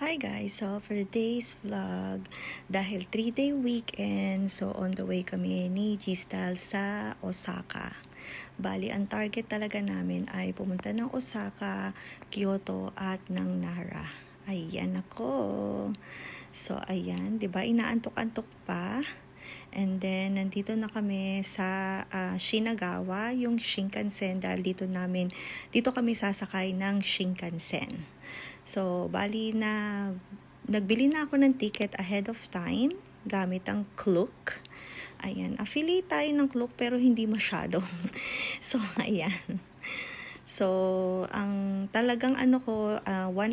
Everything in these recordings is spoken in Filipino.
Hi guys, so for today's vlog, dahil 3-day weekend, so on the way kami ni G-Style sa Osaka. Bali, ang target talaga namin ay pumunta ng Osaka, Kyoto at ng Nara. Ayan ako. So ayan, 'di ba inaantok-antok pa? And then, nandito na kami sa Shinagawa, yung Shinkansen, dahil dito kami sasakay ng Shinkansen. So, bali na, nagbili na ako ng ticket ahead of time, gamit ang Klook. Ayan, affiliate tayo ng Klook pero hindi masyado. So, ayan. So, ang talagang 1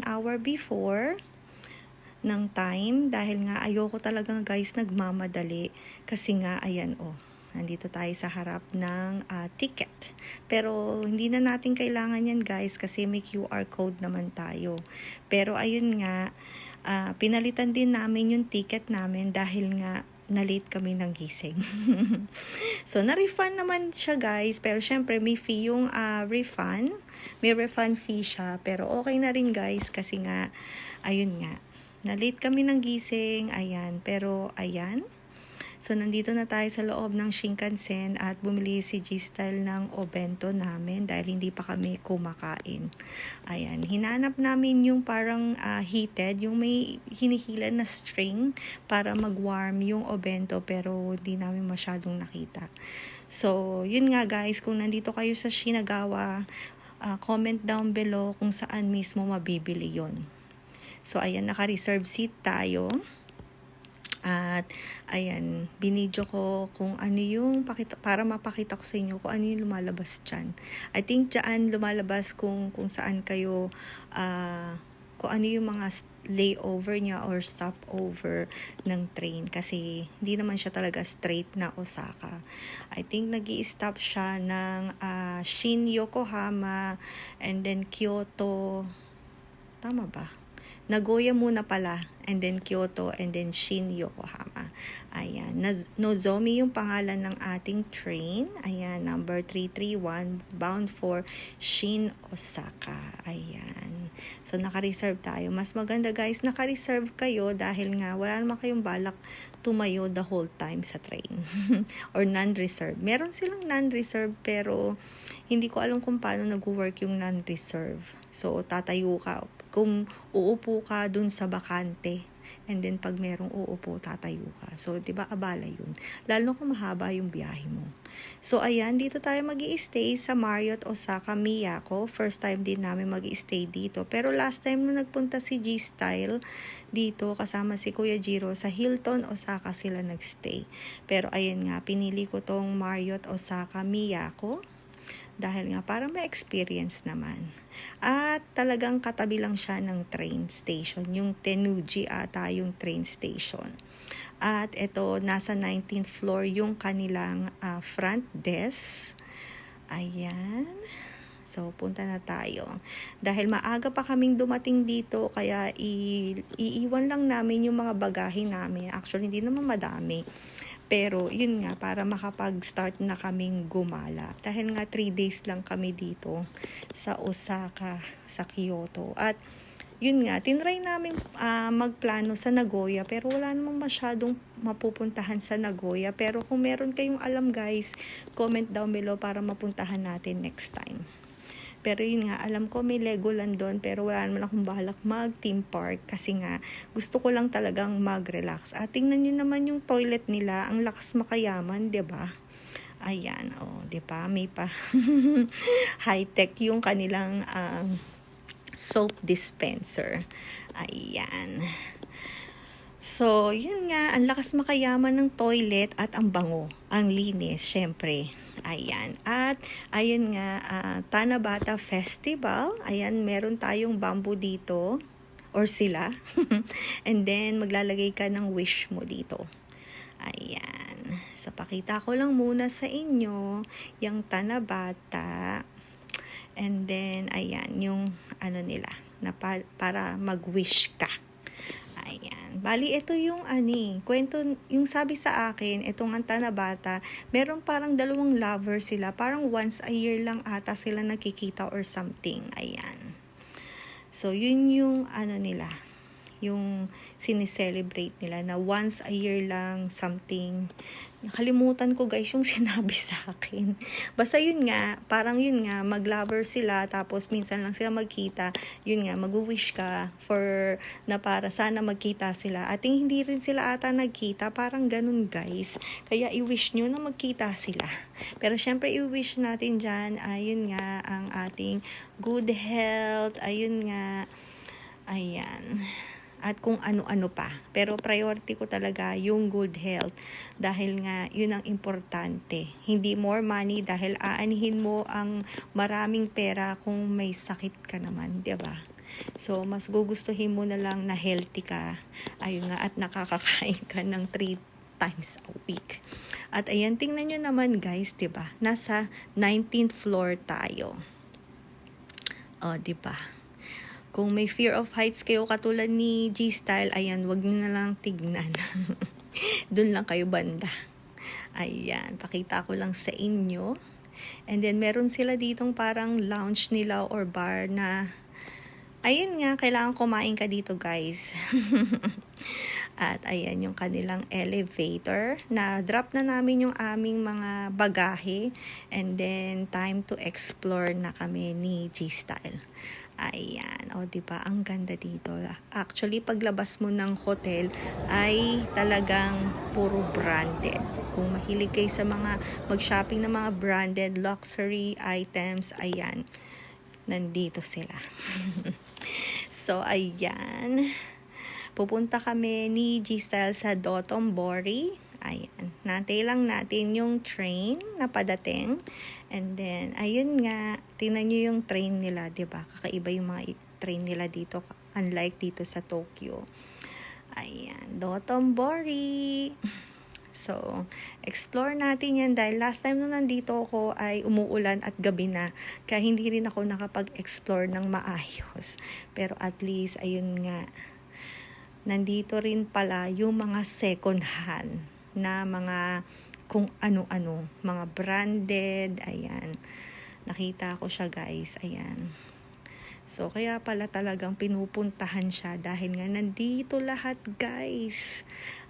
hour before ng time, dahil nga ayoko talaga guys nagmamadali kasi nga ayan nandito tayo sa harap ng ticket, pero hindi na natin kailangan yan guys kasi may QR code naman tayo. Pero ayun nga, pinalitan din namin yung ticket namin dahil nga na-late kami ng gising. So na-refund naman siya guys, pero syempre may fee yung refund, may refund fee siya, pero okay na rin guys kasi nga ayun nga, na-late kami ng gising, ayan. Pero, ayan. So, nandito na tayo sa loob ng Shinkansen at bumili si G-Style ng obento namin dahil hindi pa kami kumakain. Ayan. Hinanap namin yung parang heated, yung may hinihilan na string para mag-warm yung obento pero hindi namin masyadong nakita. So, yun nga guys, kung nandito kayo sa Shinagawa, comment down below kung saan mismo mabibili yon. So, ayan, naka-reserve seat tayo. At, ayan, binidyo ko kung ano yung, para mapakita ko sa inyo kung ano yung lumalabas dyan. I think dyan lumalabas kung saan kayo, kung ano yung mga layover niya or stopover ng train. Kasi, hindi naman siya talaga straight na Osaka. I think nag-i-stop siya ng Shin Yokohama and then Kyoto. Tama ba? Nagoya muna pala, and then Kyoto, and then Shin Yokohama. Ayan, Nozomi yung pangalan ng ating train. Ayan, number 331, bound for Shin, Osaka. Ayan. So, naka-reserve tayo. Mas maganda guys, naka-reserve kayo dahil nga wala naman kayong balak tumayo the whole time sa train. Or non-reserve. Meron silang non-reserve pero hindi ko alam kung paano nag-work yung non-reserve. So, tatayo ka. Kung uupo ka dun sa bakante, and then pag merong uupo, tatayo ka. So, di ba abala yun? Lalo kung mahaba yung biyahe mo. So, ayan, dito tayo mag-i-stay sa Marriott Osaka Miyako. First time din namin mag-i-stay dito. Pero last time na nagpunta si G-Style dito, kasama si Kuya Jiro, sa Hilton Osaka sila nagstay. Pero ayan nga, pinili ko tong Marriott Osaka Miyako. Dahil nga para ma-experience naman. At talagang katabi lang siya ng train station. Yung Tenuji ata yung train station. At ito, nasa 19th floor yung kanilang front desk. Ayan. So, punta na tayo. Dahil maaga pa kaming dumating dito, kaya iiwan lang namin yung mga bagahe namin. Actually, hindi naman madami. Pero, yun nga, para makapag-start na kaming gumala. Dahil nga, 3 days lang kami dito sa Osaka, sa Kyoto. At, yun nga, tinry namin magplano sa Nagoya. Pero, wala namang masyadong mapupuntahan sa Nagoya. Pero, kung meron kayong alam guys, comment down below para mapuntahan natin next time. Pero yun nga, alam ko may Legoland doon, pero wala naman akong balak mag-theme park kasi nga gusto ko lang talagang mag-relax. At tingnan nyo naman yung toilet nila, ang lakas makayaman, 'di ba? Ayan, 'di ba? May pa high-tech yung kanilang soap dispenser. Ayan. So, yun nga, ang lakas makayaman ng toilet at ang bango, ang linis, syempre. Ayan. At, ayun nga, Tanabata Festival. Ayan, meron tayong bamboo dito. Or sila. And then, maglalagay ka ng wish mo dito. Ayan. So, pakita ko lang muna sa inyo yung Tanabata. And then, ayan, yung nila, na para mag-wish ka. Ayan. Bali, ito yung kwento, yung sabi sa akin, itong ang Tanabata, meron parang 2 lover sila. Parang once a year lang ata sila nakikita or something. Ayan. So, yun yung nila. yung sinicelebrate nila na once a year lang something. Nakalimutan ko guys yung sinabi sa akin. Basta yun nga, parang yun nga, mag-lover sila, tapos minsan lang sila magkita. Yun nga, mag-wish ka for na para sana magkita sila. Ating hindi rin sila ata nagkita, parang ganun guys. Kaya i-wish nyo na magkita sila. Pero syempre i-wish natin dyan, ayun nga, ang ating good health, ayun nga, ayan, at kung ano-ano pa. Pero priority ko talaga yung good health dahil nga yun ang importante. Hindi more money dahil aanihin mo ang maraming pera kung may sakit ka naman, 'di ba? So mas gugustuhin mo na lang na healthy ka. Ayun nga, at nakakakain ka ng 3 times a week. At ayan, tingnan nyo naman guys, 'di ba? Nasa 19th floor tayo. Oh, 'di ba? Kung may fear of heights kayo katulad ni G-Style, ayan, wag nyo na lang tignan. Doon lang kayo banda. Ayan, pakita ko lang sa inyo. And then, meron sila ditong parang lounge nila or bar na, ayun nga, kailangan kumain ka dito guys. At ayan yung kanilang elevator. Na-drop na namin yung aming mga bagahe. And then, time to explore na kami ni G-Style. Ayan, o diba, ang ganda dito. Actually, paglabas mo ng hotel ay talagang puro branded. Kung mahilig kayo sa mga mag-shopping ng mga branded luxury items, ayan, nandito sila. So, ayan, pupunta kami ni G-Style sa Dotonbori. Ayan, nantay lang natin yung train na padating. And then, ayun nga, tingnan nyo yung train nila, 'di ba? Kakaiba yung mga train nila dito, unlike dito sa Tokyo. Ayan, Dotonbori. So, explore natin yan dahil last time nung nandito ako ay umuulan at gabi na. Kaya hindi rin ako nakapag-explore ng maayos. Pero at least, ayun nga, nandito rin pala yung mga second hand na mga kung ano-ano, mga branded, ayan. Nakita ko siya guys, ayan. So, kaya pala talagang pinupuntahan siya dahil nga nandito lahat guys.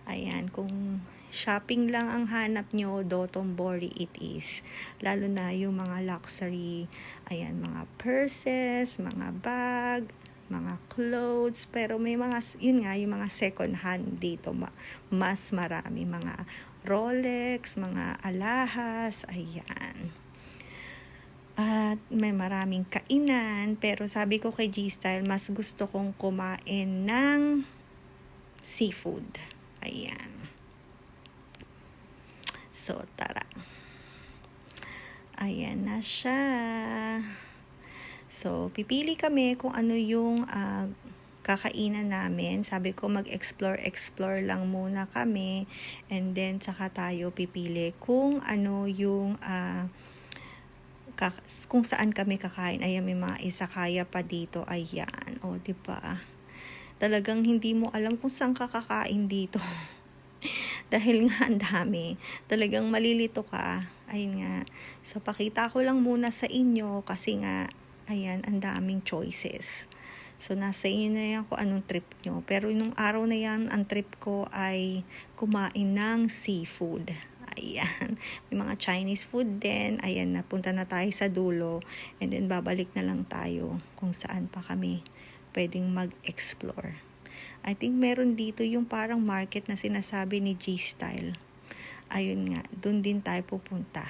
Ayan, kung shopping lang ang hanap nyo, Dotonbori it is. Lalo na yung mga luxury, ayan, mga purses, mga bag, mga clothes, pero may mga, yun nga, yung mga second hand dito, mas marami, mga Rolex, mga alahas, ayan. At may maraming kainan, pero sabi ko kay G-Style, mas gusto kong kumain ng seafood. Ayan. So, tara. Ayan na siya. So, pipili kami kung ano yung kakainan namin. Sabi ko mag-explore lang muna kami and then tsaka tayo pipili kung ano yung kung saan kami kakain. Ayan, may mga izakaya pa dito. Ayan, o diba? Talagang hindi mo alam kung saan kakakain dito. Dahil nga ang dami. Talagang malilito ka. Ayun nga. So, pakita ko lang muna sa inyo kasi nga, ayan, ang daming choices. So, nasa inyo na yan kung anong trip nyo. Pero nung araw na yan, ang trip ko ay kumain ng seafood. Ayan. May mga Chinese food din. Ayan, napunta na tayo sa dulo. And then, babalik na lang tayo kung saan pa kami pwedeng mag-explore. I think meron dito yung parang market na sinasabi ni G-Style. Ayun nga, dun din tayo pupunta.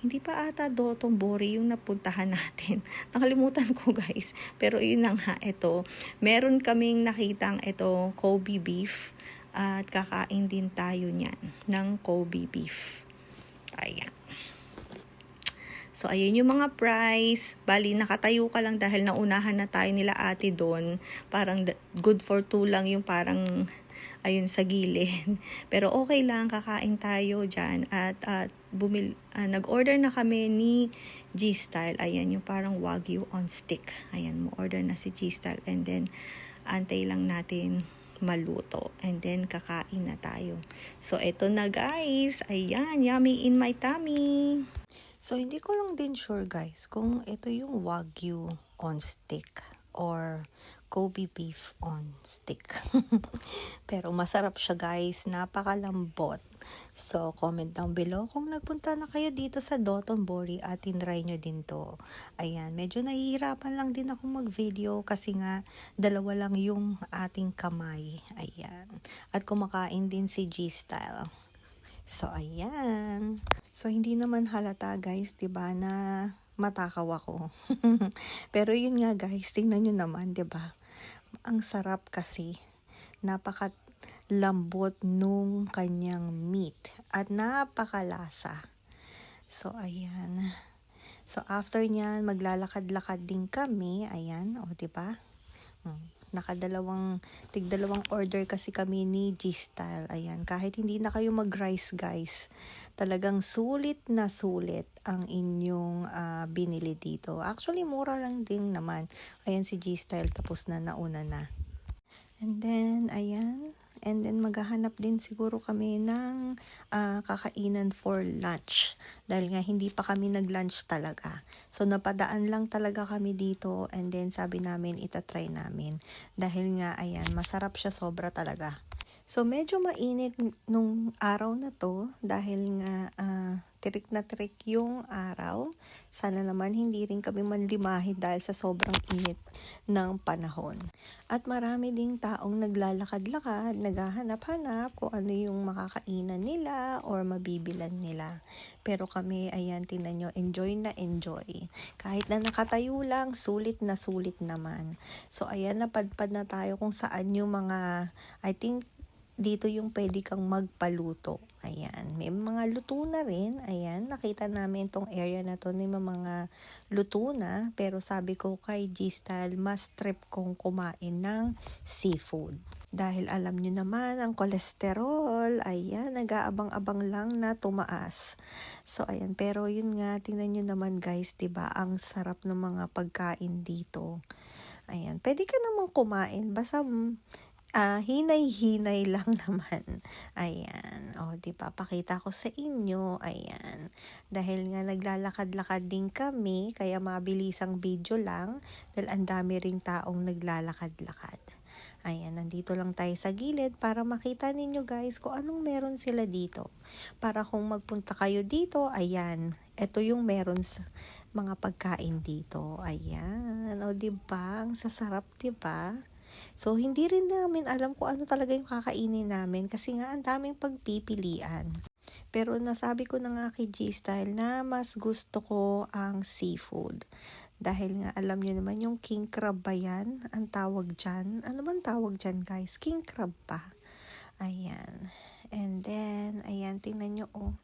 Hindi pa ata Dotonbori yung napuntahan natin. Nakalimutan ko guys. Pero yun na nga, ito. Meron kaming nakitang ito, Kobe beef. At kakain din tayo niyan ng Kobe beef. Ayan. So, ayun yung mga price. Bali, nakatayo ka lang dahil naunahan na tayo nila ate doon. Parang good for 2 lang yung parang, ayun, sa gilid. Pero okay lang, kakain tayo dyan. At nag-order na kami ni G-Style. Ayan, yung parang Wagyu on stick. Ayan, mo-order na si G-Style. And then, antay lang natin maluto. And then, kakain na tayo. So, eto na guys. Ayan, yummy in my tummy. So, hindi ko lang din sure guys kung ito yung Wagyu on stick or Kobe beef on stick. Pero masarap siya guys, napakalambot. So, comment down below kung nagpunta na kayo dito sa Dotonbori at tinry nyo din to. Ayan, medyo nahihirapan lang din ako mag-video kasi nga dalawa lang yung ating kamay. Ayan. At kumakain din si G-Style. So, ayan. So, hindi naman halata guys, diba, na matakaw ako. Pero yun nga guys, tingnan nyo naman, diba? Ang sarap kasi. Napaka-lambot nung kanyang meat. At napakalasa. So, ayan. So, after nyan, maglalakad-lakad din kami. Ayan, o, diba? Tigdalawang order kasi kami ni G-Style. Ayan, kahit hindi na kayo mag-rice guys, talagang sulit na sulit ang inyong binili dito. Actually, mura lang din naman. Ayan si G-Style, tapos na, nauna na. And then, ayan. And then, maghahanap din siguro kami ng kakainan for lunch. Dahil nga, hindi pa kami nag-lunch talaga. So, napadaan lang talaga kami dito. And then, sabi namin, itatry namin. Dahil nga, ayan, masarap siya sobra talaga. So, medyo mainit nung araw na to. Dahil nga, tirik na tirik yung araw. Sana naman hindi rin kami manlimahid dahil sa sobrang init ng panahon. At marami ding taong naglalakad-lakad, naghahanap-hanap kung ano yung makakainan nila or mabibilan nila. Pero kami, ayan, tingnan nyo, enjoy na enjoy. Kahit na nakatayo lang, sulit na sulit naman. So, ayan, napadpad na tayo kung saan yung mga, I think, dito yung pwede kang magpaluto. Ayan. May mga luto na rin. Ayan. Nakita namin tong area na to. May mga luto na. Pero sabi ko kay G-Style, mas trip kong kumain ng seafood. Dahil alam nyo naman, ang kolesterol, ayan, nag-aabang-abang lang na tumaas. So, ayan. Pero yun nga, tingnan nyo naman guys, diba? Ang sarap ng mga pagkain dito. Ayan. Pwede ka naman kumain. Basta hinay-hinay lang naman. Ayan. O, diba? Pakita ko sa inyo. Ayan. Dahil nga naglalakad-lakad din kami, kaya mabilisang video lang. Dahil ang dami ring taong naglalakad-lakad. Ayan, nandito lang tayo sa gilid para makita ninyo guys kung anong meron sila dito. Para kung magpunta kayo dito, ayan. Ito yung meron sa mga pagkain dito. Ayan. O, diba? Ang sasarap, diba? So, hindi rin namin alam kung ano talaga yung kakainin namin kasi nga ang daming pagpipilian. Pero nasabi ko na nga kay G-Style na mas gusto ko ang seafood. Dahil nga alam nyo naman yung king crab ba yan? Ang tawag dyan. Ano man tawag dyan guys? King crab pa. Ayan. And then, ayan, tingnan nyo oh.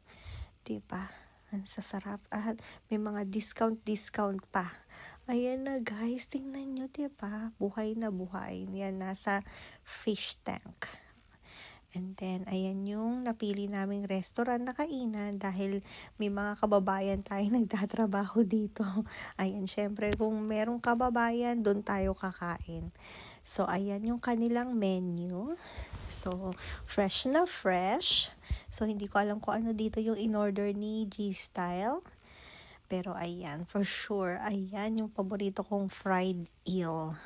Diba? Ang sasarap. At may mga discount pa. Ayan na guys, tingnan nyo, diba? Buhay na buhay. Yan, nasa fish tank. And then, ayan yung napili naming restaurant na kainan dahil may mga kababayan tayong nagtatrabaho dito. Ayan, syempre, kung merong kababayan, doon tayo kakain. So, ayan yung kanilang menu. So, fresh na fresh. So, hindi ko alam kung ano dito yung in-order ni G-Style. Pero ayan, for sure, ayan yung paborito kong fried eel.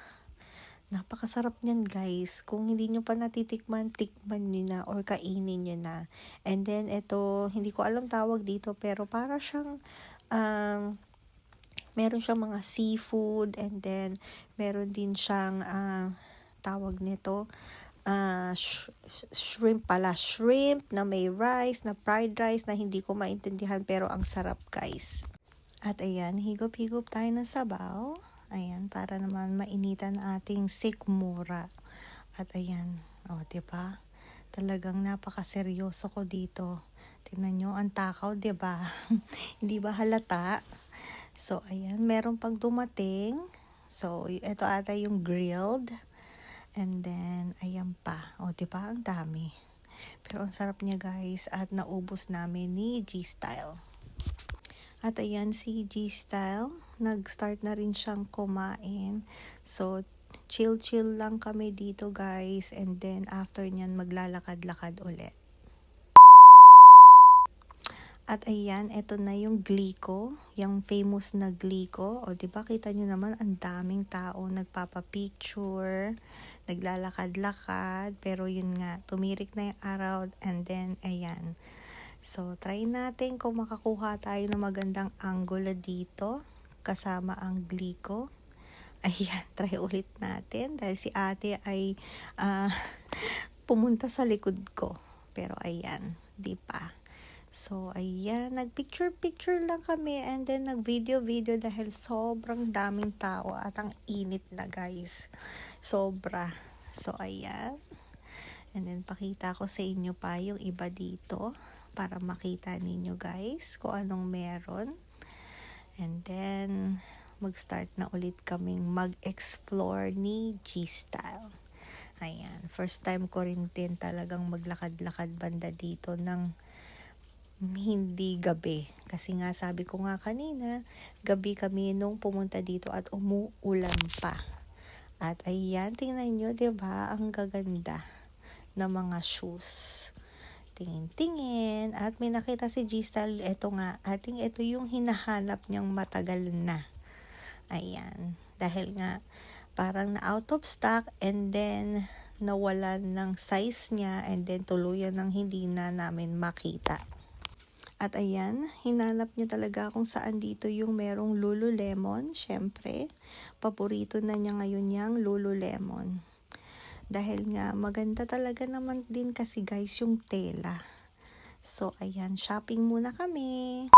Napakasarap niyan guys. Kung hindi nyo pa natitikman, tikman nyo na or kainin nyo na. And then, ito, hindi ko alam tawag dito, pero para siyang, meron siyang mga seafood, and then, meron din siyang, tawag nito, shrimp na may rice, na fried rice, na hindi ko maintindihan, pero ang sarap guys. At ayan, higop-higop tayo ng sabaw. Ayan, para naman mainitan ating sikmura. At ayan, o, diba? Talagang napakaseryoso ko dito. Tingnan nyo, ang takaw, diba? Hindi ba halata? So, ayan, meron pang dumating. So, ito ata yung grilled. And then, ayan pa. O, diba? Ang dami. Pero ang sarap niya, guys. At naubos namin ni G-Style. At ayan si G-Style, nag-start na rin siyang kumain. So, chill-chill lang kami dito guys. And then, after nyan, maglalakad-lakad ulit. At ayan, eto na yung Glico, yung famous na Glico. O, di ba kita nyo naman, ang daming tao nagpapapicture, naglalakad-lakad. Pero yun nga, tumirik na yung araw, and then, ayan. So, try natin kung makakuha tayo ng magandang angulo dito, kasama ang Glico. Ayan, try ulit natin, dahil si ate ay pumunta sa likod ko. Pero ayan, di pa. So, ayan, nagpicture-picture lang kami and then nag-video-video dahil sobrang daming tao at ang init na, guys. Sobra. So, ayan. And then, pakita ko sa inyo pa yung iba dito para makita ninyo, guys, kung anong meron. And then, mag-start na ulit kaming mag-explore ni G-Style. Ayan, first time ko rin din talagang maglakad-lakad banda dito ng hindi gabi. Kasi nga sabi ko nga kanina, gabi kami nung pumunta dito at umuulan pa. At ayan, tingnan nyo, diba? Ang gaganda ng mga shoes. Tingin-tingin. At may nakita si G-Style, eto nga, ating ito yung hinahanap niyang matagal na. Ayan. Dahil nga, parang na out of stock and then nawalan ng size niya and then tuluyan ng hindi na namin makita. At ayan, hinanap niya talaga kung saan dito yung merong Lululemon. Syempre, paborito na niya ngayon yung Lululemon. Dahil nga, maganda talaga naman din kasi guys yung tela. So, ayan, shopping muna kami.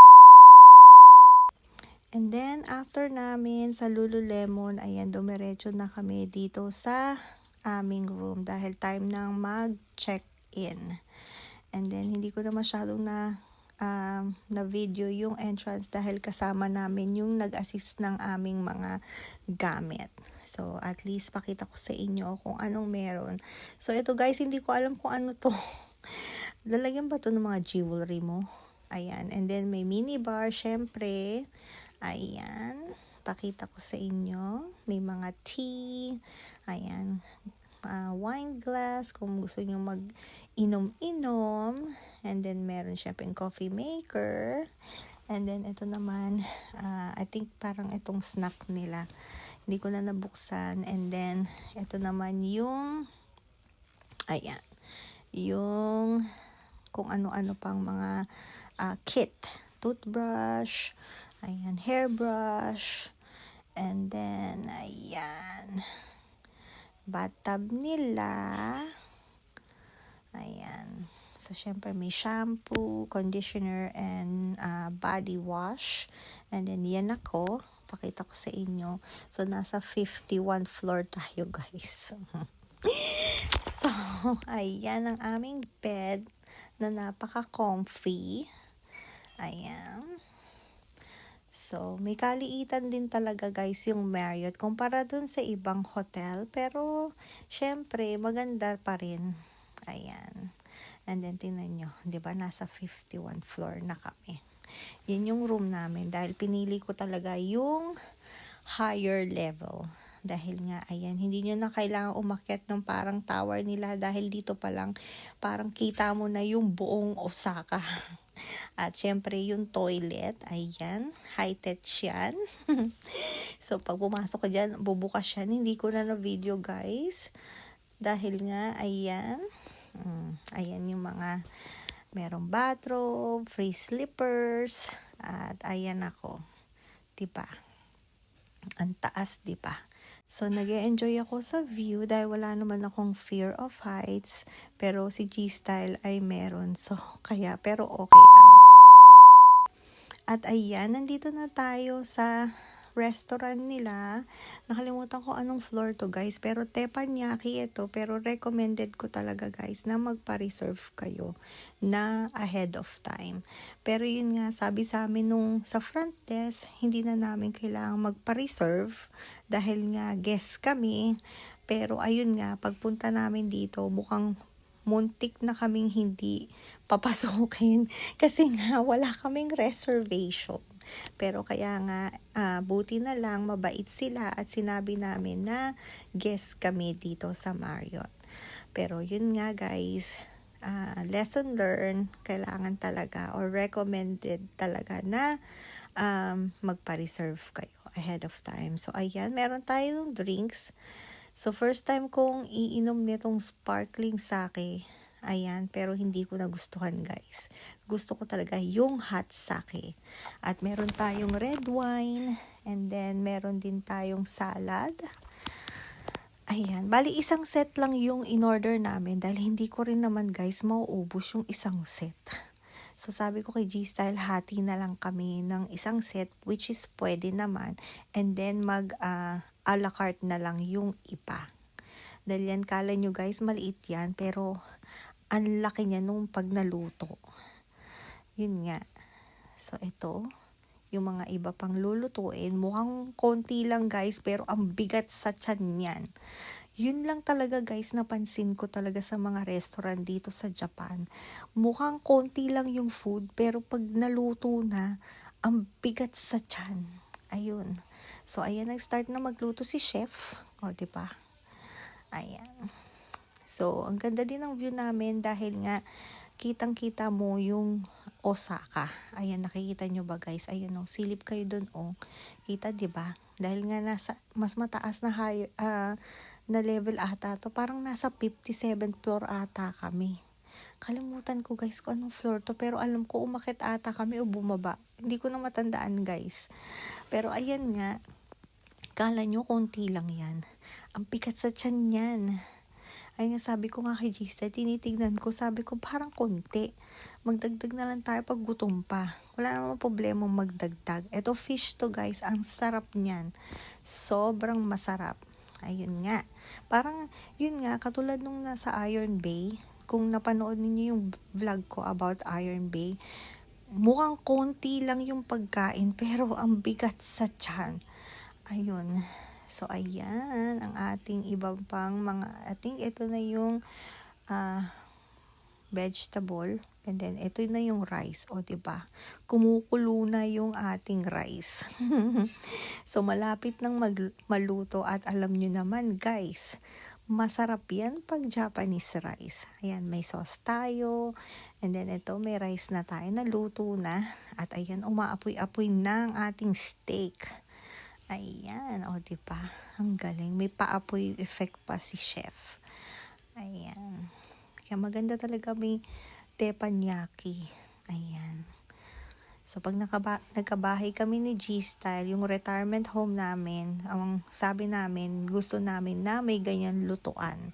And then, after namin sa Lululemon, ayan, dumiretso na kami dito sa aming room. Dahil time nang mag-check-in. And then, hindi ko na masyadong na video yung entrance dahil kasama namin yung nag-assist ng aming mga gamit. So, at least pakita ko sa inyo kung anong meron. So, ito guys, hindi ko alam kung ano to. Lalagyan ba to ng mga jewelry mo? Ayan. And then, may mini bar, syempre. Ayan. Pakita ko sa inyo. May mga tea. Ayan. Wine glass kung gusto nyo mag-inom-inom, and then meron syempre coffee maker, and then ito naman I think parang itong snack nila, hindi ko na nabuksan, and then ito naman yung ayan, yung kung ano-ano pang mga kit, toothbrush, ayan, hairbrush, and then ayan, bathtub nila. Ayan. So, syempre may shampoo, conditioner, and body wash. And then, yan ako. Pakita ko sa inyo. So, nasa 51 floor tayo, guys. So, ayan ang aming bed na napaka-comfy. Ayan. So, may kaliitan din talaga guys yung Marriott kumpara dun sa ibang hotel. Pero, syempre, maganda pa rin. Ayan. And then, tingnan nyo. Diba, nasa 51 floor na kami. Yan yung room namin. Dahil pinili ko talaga yung higher level. Dahil nga, ayan, hindi nyo na kailangan umakyat ng parang tower nila. Dahil dito pa lang, parang kita mo na yung buong Osaka. At syempre yung toilet, ayan, high-tech yan. So pag pumasok ka dyan, bubukas yan. Hindi ko na video guys. Dahil nga, ayan. Ayan yung mga, merong bathrobe, free slippers. At ayan ako. Diba? Ang taas, diba? So, nag-e-enjoy ako sa view dahil wala naman akong fear of heights. Pero si G-Style ay meron. So, kaya, pero okay lang. At ayan, nandito na tayo sa restaurant nila. Nakalimutan ko anong floor to guys. Pero teppanyaki ito. Pero recommended ko talaga guys na magpa-reserve kayo na ahead of time. Pero yun nga, sabi sa amin nung sa front desk, hindi na namin kailangang magpa-reserve dahil nga guest kami. Pero ayun nga, pagpunta namin dito, mukhang muntik na kaming hindi papasukin kasi nga wala kaming reservation. Pero kaya nga, buti na lang, mabait sila at sinabi namin na guest kami dito sa Marriott. Pero yun nga guys, lesson learned, kailangan talaga or recommended talaga na magpa-reserve kayo ahead of time. So, ayan, meron tayong drinks. So, first time kong iinom nitong sparkling sake. Ayan, pero hindi ko nagustuhan, guys. Gusto ko talaga yung hot sake. At meron tayong red wine. And then, meron din tayong salad. Ayan, bali isang set lang yung in-order namin dahil hindi ko rin naman, guys, mauubos yung isang set. So, sabi ko kay G-Style, hati na lang kami ng isang set, which is pwede naman. And then, a la carte na lang yung iba. Dahil yan, kala nyo guys, maliit yan. Pero, ang laki niya nung pag naluto. Yun nga. So, ito, yung mga iba pang lulutuin. Mukhang konti lang guys, pero ang bigat sa tiyan yan. Yun lang talaga guys, napansin ko talaga sa mga restaurant dito sa Japan. Mukhang konti lang yung food, pero pag naluto na, ang bigat sa tiyan. Ayun. So, ayan, nag-start na magluto si chef. O, diba? Ayan. So, ang ganda din ng view namin dahil nga, kitang-kita mo yung Osaka. Ayan, nakikita nyo ba guys? Ayun, oh, silip kayo dun, oh. Kita, diba? Dahil nga nasa, mas mataas na na level ata to. Parang nasa 57th floor ata kami. Kalimutan ko guys kung anong floor to. Pero alam ko umakit ata kami o bumaba. Hindi ko na matandaan guys. Pero ayan nga. Kala nyo konti lang yan. Ang pikat sa tiyan yan. Ay nga sabi ko nga kay Gista, tinitignan ko. Sabi ko parang konti. Magdagdag na lang tayo pag gutom pa. Wala namang problema magdagdag. Ito fish to guys. Ang sarap niyan. Sobrang masarap. Ayun nga. Parang, yun nga, katulad nung nasa Iron Bay, kung napanood niyo yung vlog ko about Iron Bay, mukhang konti lang yung pagkain, pero ang bigat sa tiyan. Ayun. So, ayan, ang ating ibang pang mga, I think ito na yung vegetable. And then, ito na yung rice. O, diba? Kumukulo na yung ating rice. So, malapit nang maluto. At alam nyo naman, guys, masarap yan pag Japanese rice. Ayan, may sauce tayo. And then, ito, may rice na tayo. Naluto na. At ayan, umaapoy-apoy na ang ating steak. Ayan, o, diba? Ang galing. May paapoy effect pa si chef. Ayan. Kaya maganda talaga may teppanyaki. Ayan. So, pag nagkabahay kami ni G-Style, yung retirement home namin, ang sabi namin, gusto namin na may ganyan lutuan.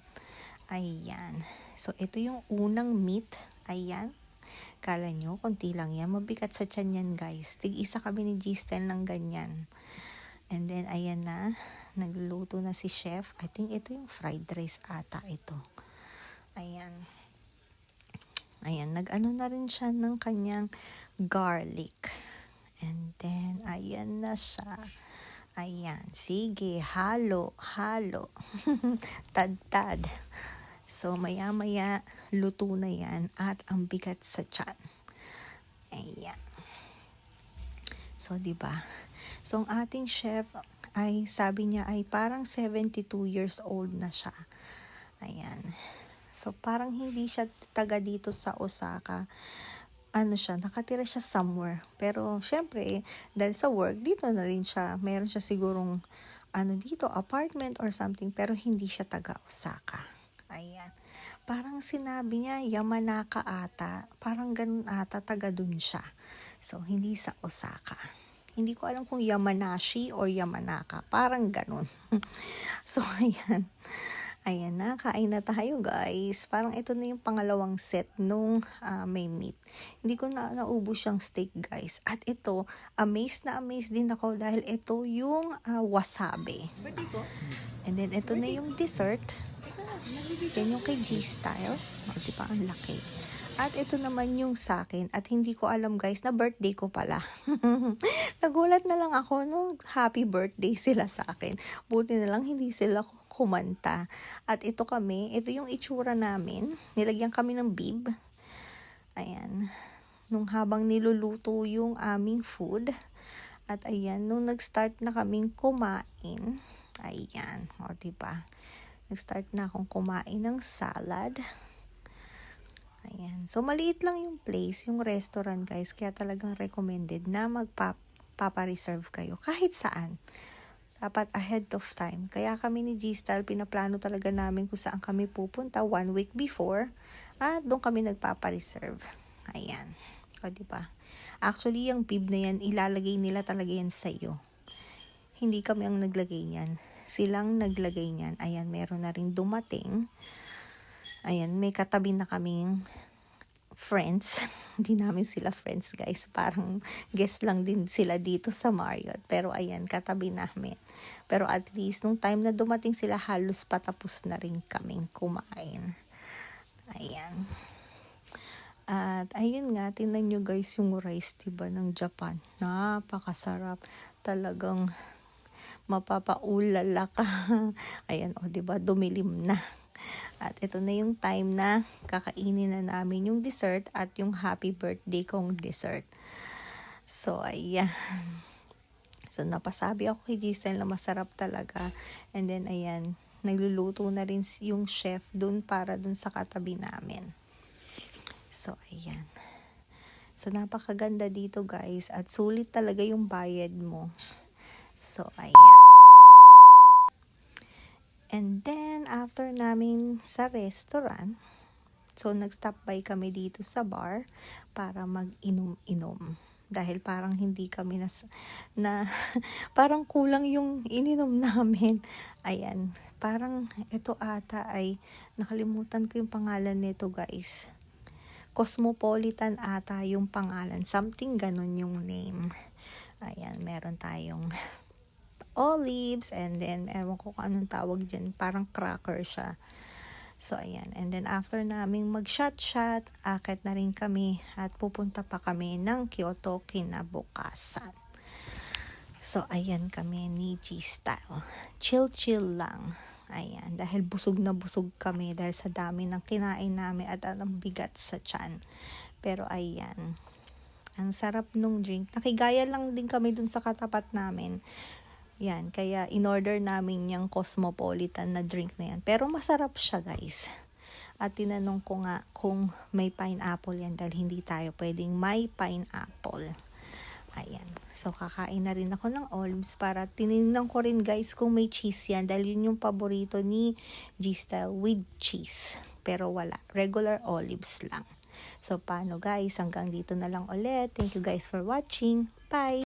Ayan. So, ito yung unang meat. Ayan. Kala nyo, konti lang yan. Mabigat sa tiyan yan, guys. Tig-isa kami ni G-Style ng ganyan. And then, ayan na. Nagluluto na si chef. I think ito yung fried rice ata ito. Ayan. Ayan, nag-ano na rin siya ng kanyang garlic. And then, ayan na siya. Ayan, sige, halo. Tad-tad. So, maya-maya, luto na yan at ang bigat sa tiyan. Ayan. So, diba? So, ang ating chef ay, sabi niya ay parang 72 years old na siya. Ayan. So, parang hindi siya taga dito sa Osaka. Ano siya, nakatira siya somewhere. Pero, syempre, dahil sa work, dito na rin siya. Meron siya sigurong, dito, apartment or something. Pero, hindi siya taga Osaka. Ayan. Parang sinabi niya, Yamanaka ata. Parang ganun ata, taga dun siya. So, hindi sa Osaka. Hindi ko alam kung Yamanashi or Yamanaka. Parang ganun. So, ayan. Ayan na, kain na tayo guys. Parang ito na yung pangalawang set nung may meat. Hindi ko na naubos yung steak guys. At ito, amazed din ako dahil ito yung wasabi. And then ito na yung dessert. Yan yung kay G-Style. O, diba ang laki. At ito naman yung sa akin. At hindi ko alam guys na birthday ko pala. Nagulat na lang ako nung happy birthday sila sa akin. Buti na lang hindi sila kumanta. At ito yung itsura namin. Nilagyan kami ng bib. Ayan. Nung habang niluluto yung aming food. At ayan, nung nag-start na kaming kumain. Ayan. O, diba? Nag-start na akong kumain ng salad. Ayan. So, maliit lang yung place, yung restaurant guys. Kaya talagang recommended na magpapa-reserve kayo kahit saan. Dapat ahead of time. Kaya kami ni G-Style, pinaplano talaga namin kung saan kami pupunta 1 week before. At doon kami nagpapa-reserve. Ayan. O, diba? Actually, yung bib na yan, ilalagay nila talaga yan sa'yo. Hindi kami ang naglagay niyan. Silang naglagay niyan. Ayan, meron na rin dumating. Ayan, may katabi na kaming friends. Hindi namin sila friends, guys. Parang guest lang din sila dito sa Marriott. Pero ayan, katabi namin. Pero at least, nung time na dumating sila, halos patapos na rin kaming kumain. Ayan. At ayun nga, tingnan nyo guys yung rice, diba, ng Japan. Napakasarap. Talagang mapapaulala ka. Ayan, o, diba, dumilim na. At ito na yung time na kakainin na namin yung dessert at yung happy birthday kong dessert. So, ayan. So, napasabi ako kay Giselle na masarap talaga. And then, ayan, nagluluto na rin yung chef dun para dun sa katabi namin. So, ayan. So, napakaganda dito guys. At sulit talaga yung bayad mo. So, ayan. And then, after namin sa restaurant, so nag-stop by kami dito sa bar para mag-inom-inom. Dahil parang hindi kami parang kulang yung ininom namin. Ayan, parang ito ata ay, nakalimutan ko yung pangalan nito guys. Cosmopolitan ata yung pangalan. Something ganun yung name. Ayan, meron tayong olives, and then ewan ko kung anong tawag dyan, parang cracker siya. So ayan, and then after naming mag-shot, akit na rin kami at pupunta pa kami ng Kyoto kinabukasan. So ayan kami ni G-Style, chill lang. Ayan, dahil busog na busog kami dahil sa dami ng kinain namin at ang bigat sa tiyan. Pero ayan, ang sarap nung drink. Nakigaya lang din kami dun sa katapat namin. Yan, kaya in-order namin yung Cosmopolitan na drink na yan. Pero masarap siya guys. At tinanong ko nga kung may pineapple yan dahil hindi tayo pwedeng may pineapple. Ayan. So, kakain na rin ako ng olives para tinignan ko rin guys kung may cheese yan dahil yun yung paborito ni G-Style with cheese. Pero wala. Regular olives lang. So, paano guys? Hanggang dito na lang ulit. Thank you guys for watching. Bye!